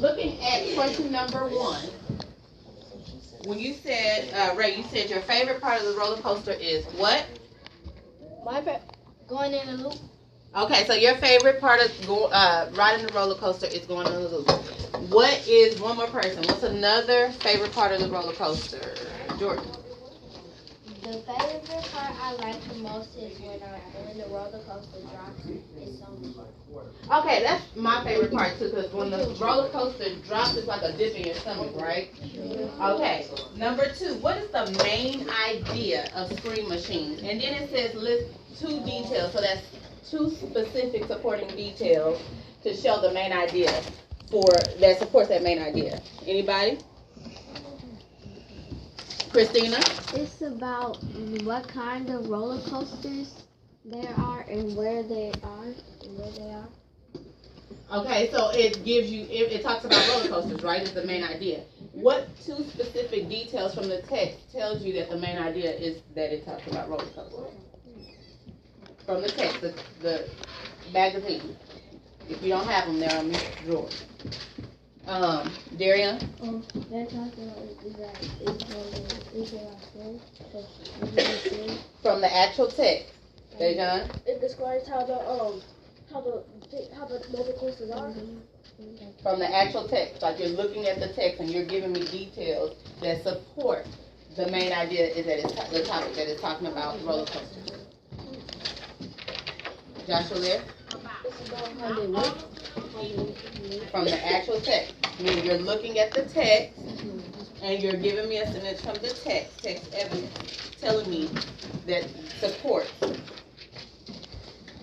looking at question number 1, when you said, Ray, you said your favorite part of the roller coaster is what? My going in a loop. Okay, so your favorite part of riding the roller coaster is going on the loop. What is one more person? What's another favorite part of the roller coaster? Jordan. The favorite part I like the most is when the roller coaster drops. It's so much. Okay, that's my favorite part too, because when the roller coaster drops, it's like a dip in your stomach, right? Okay, number 2, what is the main idea of Scream Machines? And then it says list 2 details, so that's 2 specific supporting details to show the main idea that supports that main idea. Anybody? Christina? It's about what kind of roller coasters there are and where they are. Okay, so it gives you, it talks about roller coasters, right? Is the main idea. What 2 specific details from the text tells you that the main idea is that it talks about roller coasters? From the text, the magazine. If you don't have them, they're on Mr. Drawer. Darian? They're talking about From the actual text. Dejan? It describes how the roller coasters are. From the actual text, like you're looking at the text and you're giving me details that support the main idea is that it's the topic that it's talking about roller coasters. Joshua there? From the actual text. Meaning you're looking at the text and you're giving me a sentence from the text evidence, telling me that supports.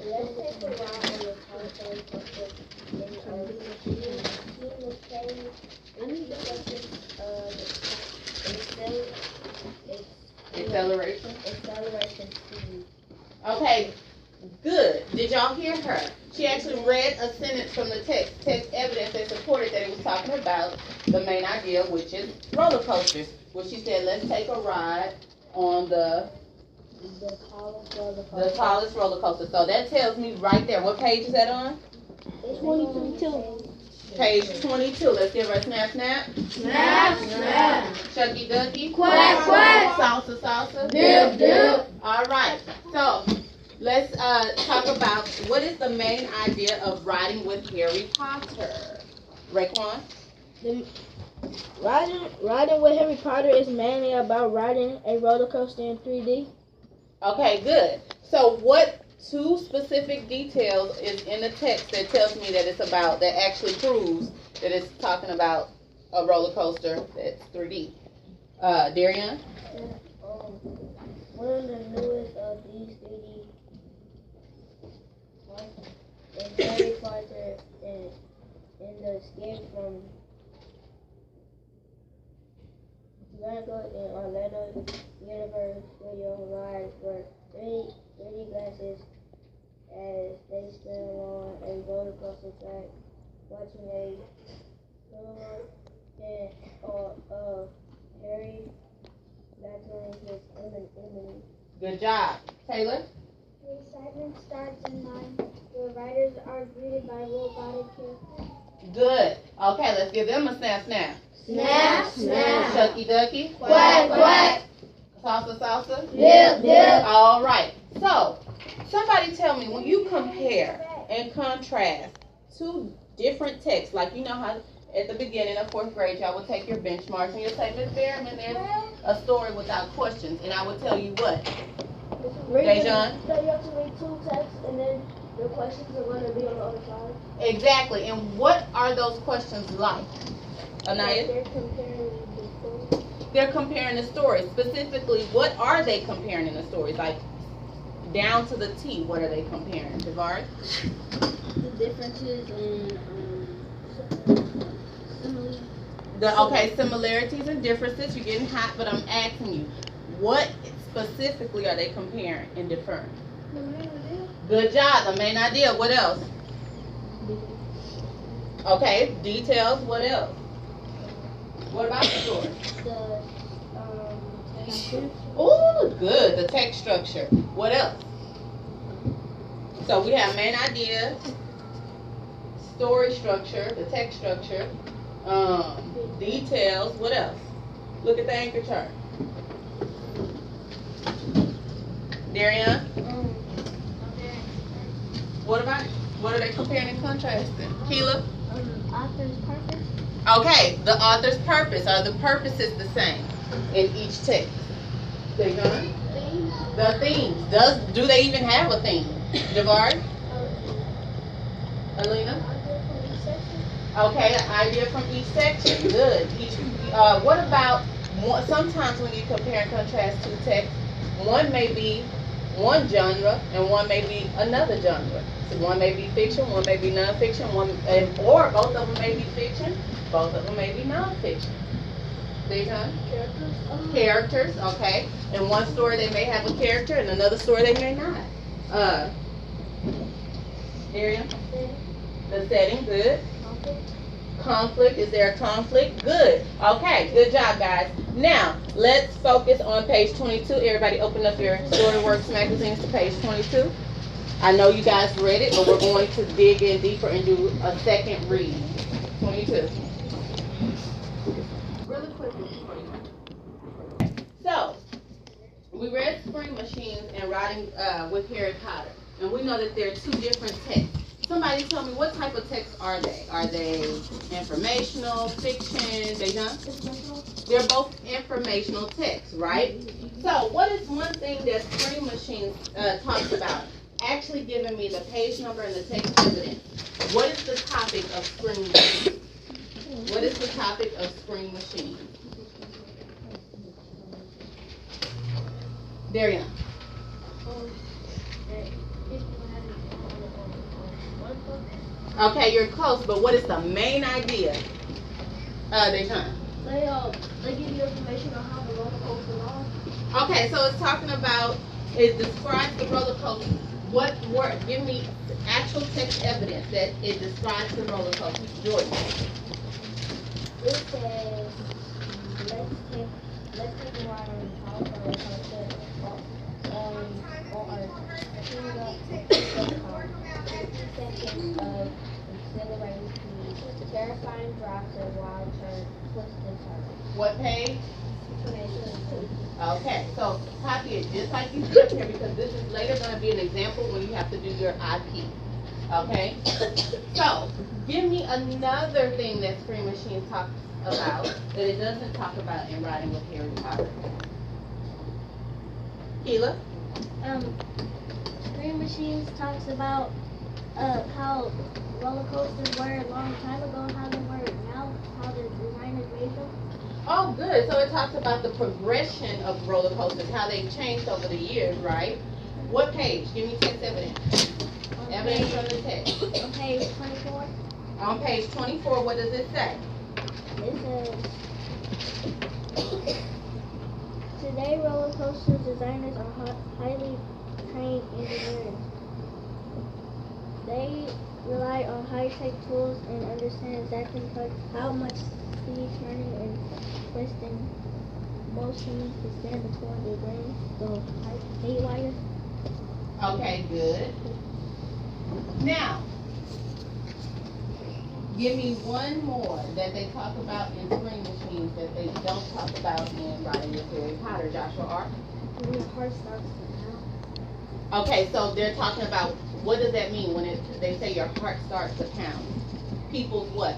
Let's take a ride on the telephone coaster Acceleration. Acceleration speed. Okay, good. Did y'all hear her? She actually read a sentence from the text evidence that supported that it was talking about the main idea, which is roller coasters. Which she said, let's take a ride on the tallest roller coaster. So that tells me right there. What page is that on? 22. Page 22. Let's give her a snap, snap. Snap, snap. Shucky ducky. Quack, quack. Salsa, salsa. Dip, dip. All right. So let's talk about what is the main idea of riding with Harry Potter. Raekwon? Riding with Harry Potter is mainly about riding a roller coaster in 3D. Okay, good. So what 2 specific details is in the text that tells me that it's about, that actually proves that it's talking about a roller coaster that's 3D? Darian? One of the newest of these 3D is Harry Potter in the Escape from Lego in Orlando Universe Studio ride for 3D glasses as they stand along a roller coaster track watching a film of Harry battling his enemy. Good job. Taylor? The excitement starts in mind. The riders are greeted by robotic characters. Good. Okay, let's give them a snap, snap. Snap, snap. Shucky ducky. Quack, quack. Salsa, salsa. Dip, dip. All right. So, somebody tell me, when you compare and contrast 2 different texts, like you know how at the beginning of 4th grade, y'all would take your benchmarks and you'll say, Miss Behrman, there's a story without questions. And I would tell you what? Dejan? So you have to read 2 texts and then the questions are going to be on the other side. Exactly. And what are those questions like? Anaya? They're comparing the story. They're comparing the stories. Specifically, what are they comparing in the stories? Like, down to the T, what are they comparing? Devari? The differences in Similarities and differences. You're getting hot, but I'm asking you, what specifically are they comparing and differing? the main idea. Good job. The main idea. What else? Okay, details. What else? What about the story? The structure. Oh, good. The text structure. What else? So we have main idea, story structure, the text structure. Details, what else? Look at the anchor chart. Darian, what are they comparing and contrasting? Keela? Author's purpose. Okay, the author's purpose. Are the purposes the same in each text? They done? The themes. Do they even have a theme? Javari? Alina? Okay, an idea from each section. Good. What about sometimes when you compare and contrast two texts, one may be one genre and one may be another genre. So one may be fiction, one may be nonfiction, or both of them may be fiction, both of them may be nonfiction. Characters, okay. In one story they may have a character, in another story they may not. Miriam? The setting, good. Conflict, is there a conflict? Good. Okay, good job, guys. Now, let's focus on page 22. Everybody open up your StoryWorks magazines to page 22. I know you guys read it, but we're going to dig in deeper and do a second read. 22. Really quickly. So, we read Spring Machines and Riding with Harry Potter. And we know that there are two different texts. Somebody tell me, what type of texts are they? Are they informational, fiction? They done? They're both informational texts, right? So what is one thing that Spring Machines talks about? Actually giving me the page number and the text evidence. What is the topic of Spring Machines? What is the topic of Spring Machines? Darian. Okay, you're close, but what is the main idea? Dejan. They give you information on how the roller coaster runs. Okay, so it's talking about, it describes the roller coaster. What word? Give me actual text evidence that it describes the roller coaster. Jordan. It says, let's take a ride on the power roller coaster on seconds of exhilarating speed, terrifying drops and wild turns, twists and turns. What page? 22. Okay, so copy it just like you did here, because this is later going to be an example when you have to do your IP. Okay? So, give me another thing that Spring Machines talks about that it doesn't talk about in Riding with Harry Potter. Keela? Spring Machines talks about how roller coasters were a long time ago, how they were now, how the designers made them. Oh, good. So it talks about the progression of roller coasters, how they've changed over the years, right? What page? Give me text evidence. Evidence from the text. On page 24. On page 24, what does it say? It says, today roller coaster designers are highly trained engineers. They rely on high-tech tools and understand exactly how much speed turning and twisting motion to stand before the brain, the haywire. Okay, good. Now, give me one more that they talk about in Spring Machines that they don't talk about in Riding with Harry Potter. Joshua R. When your heart starts to pound. Okay, so they're talking about, what does that mean when they say your heart starts to pound? People's what?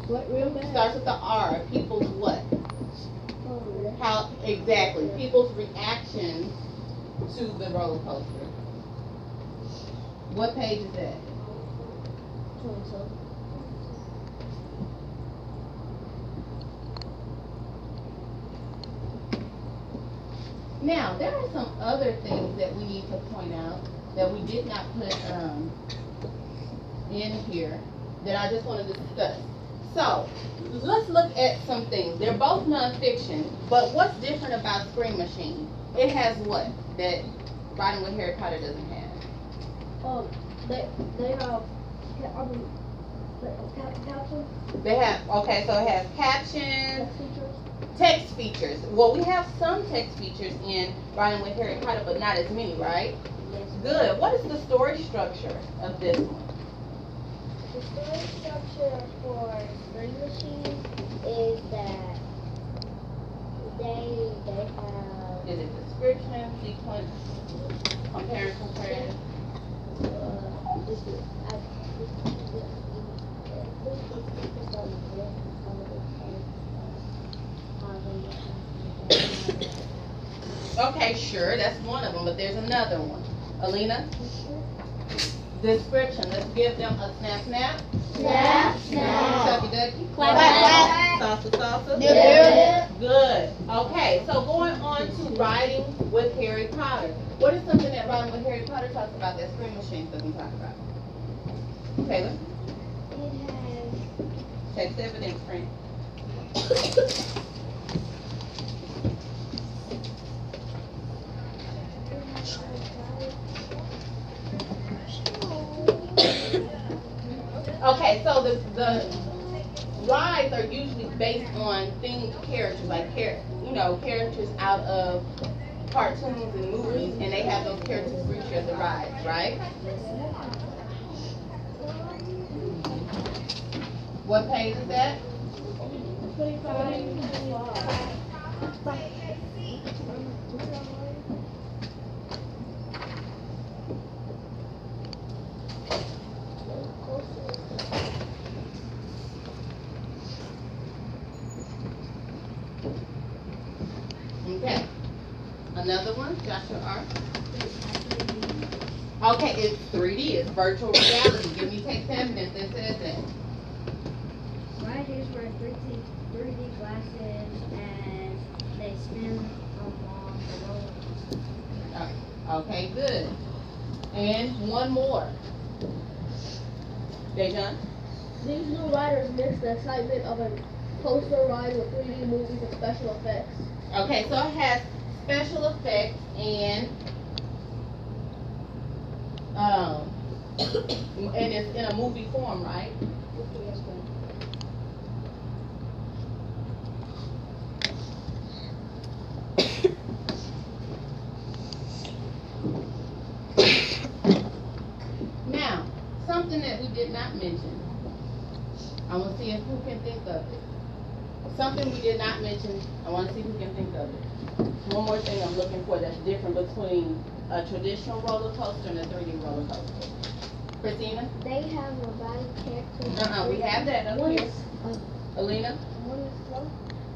What real bad? Starts with the R. People's what? How exactly? People's reaction to the roller coaster. What page is that? 22. Now, there are some other things that we need to point out that we did not put in here that I just want to discuss. So, let's look at some things. They're both nonfiction, but what's different about Spring Machine? It has what that Riding with Harry Potter doesn't have? They have captions. They have, okay, so it has captions, Features. text features. Well, we have some text features in Riding with Harry Potter, but not as many, right? Good. What is the story structure of this one? The story structure for Spring Machine is that they have Is it description, sequence, compare and contrast? this is Okay, sure, that's one of them, but there's another one. Alina? Description. Let's give them a snap, snap. Snap, snap. Chucky ducky. Clap, clap. Salsa, salsa. Yeah. Good. Okay, so going on to riding with Harry Potter. What is something that riding with Harry Potter talks about that Scream Machine doesn't talk about? Taylor? It has Text evidence, friend. Okay, so the rides are usually based on themed characters, like characters out of cartoons and movies, and they have those characters featured as the rides, right? What page is that? Okay. Another one, Joshua R. Okay, it's 3D, it's virtual reality. Give me text evidence that says that. Riders wear 3D glasses and they spin along the roller coaster. Okay, good. And one more. Dejan? These new riders mix the excitement of a coaster ride with 3D movies and special effects. Okay, so it has special effects and it's in a movie form, right? Now, something that we did not mention. I want to see if who can think of it. Something we did not mention, I want to see who can think of it. One more thing I'm looking for that's different between a traditional roller coaster and a 3D roller coaster. Christina? They have robotic characters. We have that up One here. is, Alina? one is slow.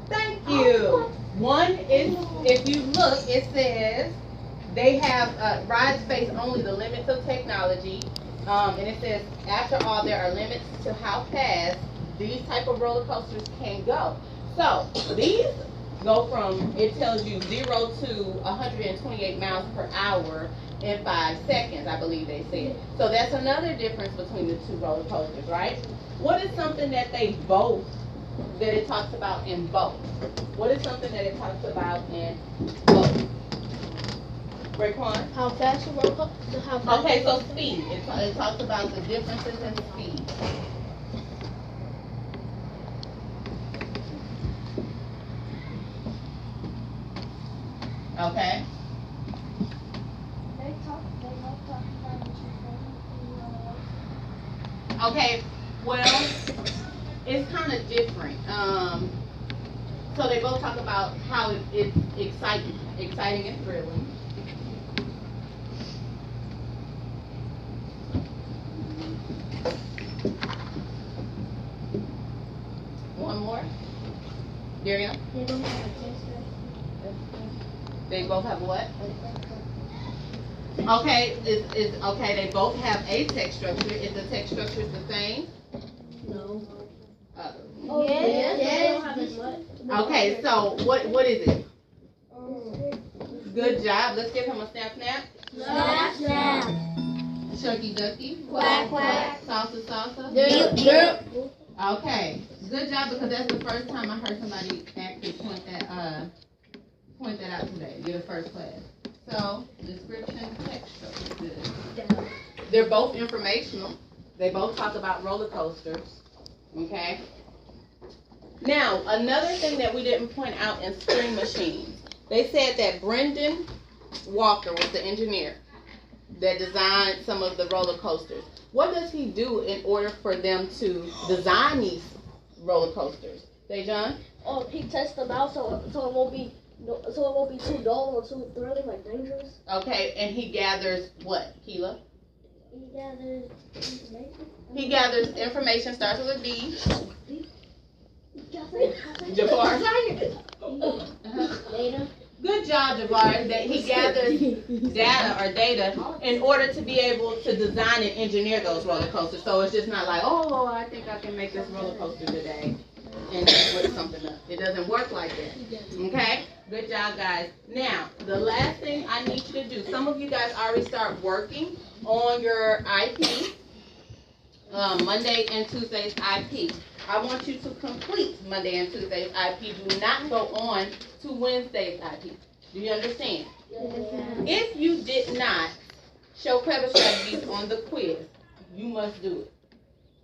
Thank you. One is, if you look, it says they have ride space only the limits of technology. And it says, after all, there are limits to how fast these type of roller coasters can go. So these go from, it tells you 0 to 128 miles per hour in 5 seconds, I believe they said. So that's another difference between the two roller coasters, right? What is something that it talks about in both? What is something that it talks about in both? Raekwon? How fast the roller coaster? How fast Okay, so speed. It talks about the differences in speed. Okay. They talk about Okay, well, it's kind of different. So they both talk about how it's exciting and thrilling. One more. Darian? They don't have a test. They both have what? Okay, okay, they both have a text structure. Is the text structure the same? No. Oh, yes. They don't have as much. Okay, so what is it? Good job. Let's give him a snap snap. Snap, snap. Shucky ducky. Quack, quack. Salsa salsa. Yep. Okay, good job, because that's the first time I heard somebody actually point that out today. You're the first class. So, description, text structure, good. They're both informational. They both talk about roller coasters. Okay. Now, another thing that we didn't point out in Scream Machines, they said that Brendan Walker was the engineer. that designed some of the roller coasters. What does he do in order for them to design these roller coasters? Dejan? He tests them out so it won't be too dull or too thrilling, like dangerous. Okay, and he gathers what, Keela? He gathers information. He gathers information, starts with a D. Jafar. Jafar? Uh-huh. Data. Good job, Jafar, that he gathers data in order to be able to design and engineer those roller coasters. So it's just not like, oh, I think I can make this roller coaster today and put something up. It doesn't work like that. Okay? Good job, guys. Now, the last thing I need you to do, some of you guys already start working on your IP, Monday and Tuesday's IP. I want you to complete Monday and Tuesday's IP. Do not go on to Wednesday's IP. Do you understand? If you did not show clever strategies on the quiz, you must do it.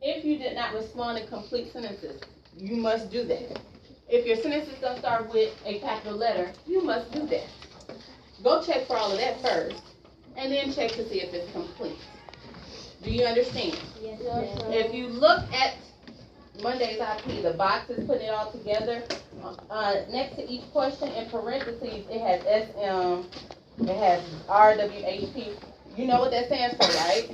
If you did not respond in complete sentences, you must do that. If your sentence is going to start with a capital letter, you must do that. Go check for all of that first, and then check to see if it's complete. Do you understand? Yes. If you look at Monday's IP, the box is putting it all together. Next to each question in parentheses, it has SM, it has RWHP. You know what that stands for, right?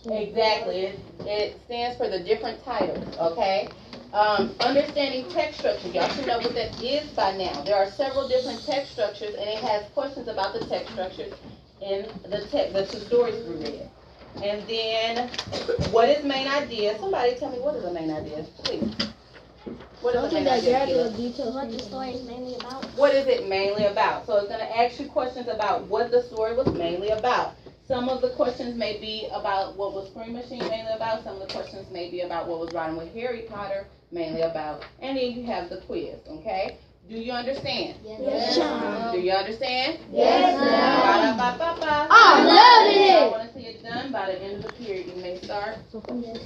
Exactly. It stands for the different titles, okay? Understanding text structure. Y'all should know what that is by now. There are several different text structures, and it has questions about the text structures in the two stories we read. And then, what is main idea? Somebody tell me, what is a main idea, please. What is a main idea? What the story is mainly about. What is it mainly about? So it's going to ask you questions about what the story was mainly about. Some of the questions may be about what was Scream Machine mainly about. Some of the questions may be about what was Riding with Harry Potter mainly about. And then you have the quiz, okay? Do you understand? Yes. Do you understand? Yes, ma'am. Ba-da-ba-ba-ba. I love it. I want to see it done by the end of the period. You may start.